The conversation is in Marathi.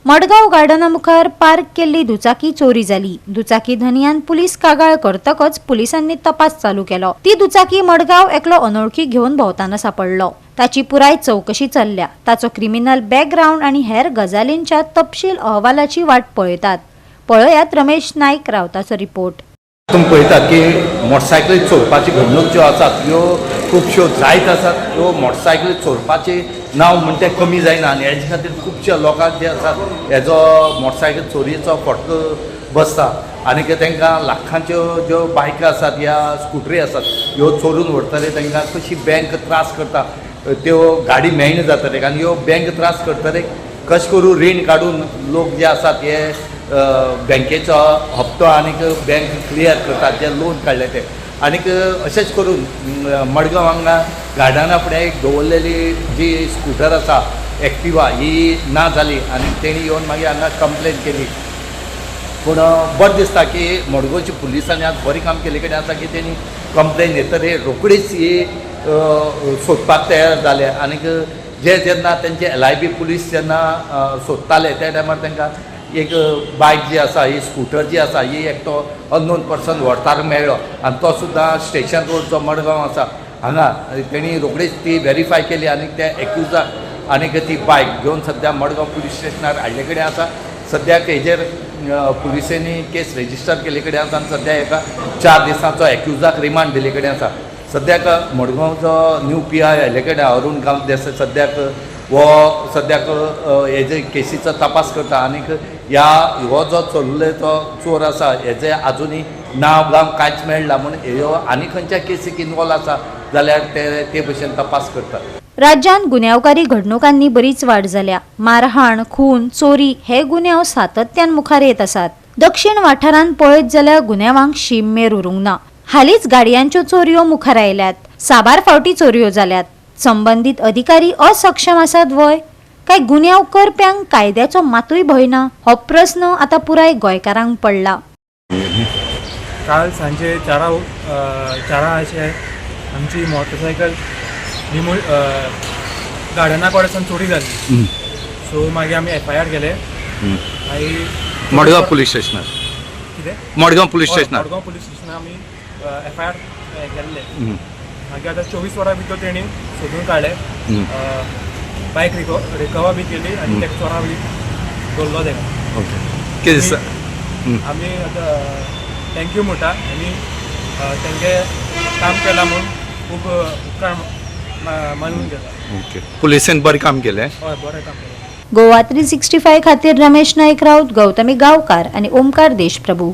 मडगाव गार्डना मुखार पार्क केल्ली दुचाकी चोरी जाली। दुचाकी धनियान पुलीस कागाळ करतकच पुलिसांनी तपास चालू केलो। ती दुचाकी मडगाव एकलो अनोळखी घेऊन भोंवताना सापडलो। ताची पुराय चौकशी चल्ल्या। ताचो क्रिमिनल बॅकग्राऊंड आणि हेर गजालींच्या तपशील अहवालाची वाट पळयतात। पळयात रमेश नाईक रावताचो रिपोर्ट। तुम्ही पळयतात की मोटरसायकली चोरपाची घडणूक ज्यो आसात ह्यो खुबश्यो जायत आसात। ह्यो मोटरसायकली चोरपाचे नांव म्हणटा कमी जायना आनी हेजे खातीर खुबश्या लोकांक जे आसात हेजो मोटरसायकल चोरीचो फटको बसता आनी तांकां लाखांच्यो ज्यो बायक आसात या स्कुटरी आसात ह्यो चोरून व्हरतले तांकां कशी बँक त्रास करता त्यो गाडी मेळना जातले आनी ह्यो बँक त्रास करतले कशें करून रीण काडून लोक जे आसात हे बँकेचो हप्तो आनीक बँक क्लियर करतात जे लोन काडले ते आनीक अशेंच करून मडगांव हांगा गार्डना फुडें एक दवरलेली जी स्कूटर आसा एक्टिवा ही ना जाली आनी तेणी येवन मागीर हांगा कंप्लेन केली। पूण बरें दिसता की मडगांवची पुलिसांनी आज बरी काम केले कडेन आसा की तेणी कंप्लेन येतरी रोखडीच ही सोदपाक तयार जाले आनीक जेन्ना तेंचे LIB पुलीस जेन्ना सोदताले त्या टायमार तांकां एक बायक जी आसा ही स्कूटर जी आसा ही एकटो अननोन पर्सन व्हरताना मेळ्ळो आनी तो सुद्दां स्टेशन रोड जो मडगांव आसा हांगा तेणी रोखडीच ती व्हेरीफाय केली आनी त्या एक्युजाक आनीक ती बायक घेवन सद्या मडगांव पुलीस स्टेशनार हाडले कडेन आसा। सद्याक हेजेर पुलिसांनी केस रेजिस्टर केले कडेन आसा आनी सद्या एका 4 दिसांचो एक्युजाक रिमांड दिले कडेन आसा। सद्याक मडगांवचो न्यू PI हाडले कडेन अरुण गांवदेसाय सद्याक वो सद्याक हेजे केसीचो तपास करता आनीक हो जो चोरले तो चोर आसा हेजे आजुनी नांव गांव कांयच मेळना म्हूण ह्यो आनी खंयच्या केसीक इनवॉल्व आसा जाल्यार ते भशेन तपास करतात। राज्यांत गुन्यांवकारी घडणुकांनी बरीच वाड जाल्या। मारहाण, खून, चोरी हे गुन्यांव सातत्यान मुखार येत आसात। दक्षिण वाठारांत पळयत जाल्यार गुन्यांवांक शीममेर उरूंक ना। हालींच गाडयांच्यो चोरयो मुखार आयल्यात। साबार फावटी चोरयो जाल्यात। संबंधीत अधिकारी असक्षम आसात वय काय गुन्यांव करप्यांक कायद्याचो मातूय भंय ना हो प्रस्न आता पुराय गोंयकारांक पडला। काल सांजे चारा अशें आमची मोटरसायकल गार्डना कडेन चोरी जाली। सो मागीर आमी FIR केले। मडगांव पुलीस स्टेशनार कितें मडगांव पुलीस स्टेशनार आमी FIR केल्ले। मागीर आतां 24 वरां भितर तेणी सोदून काडले। बायक रिकवर बी केली आनी त्या चोरा बी दवरलो तेका। आमी आतां थँक्यू म्हणटा आनी तेंगे काम केलां म्हूण खूब उपकार मानून घेता। पुलिसेन बरें काम केलें। हय बरें काम केलें। गोवा 365 खातीर रमेश नाईक राऊत, गौतमी गांवकार आणि ओमकार देशप्रभू।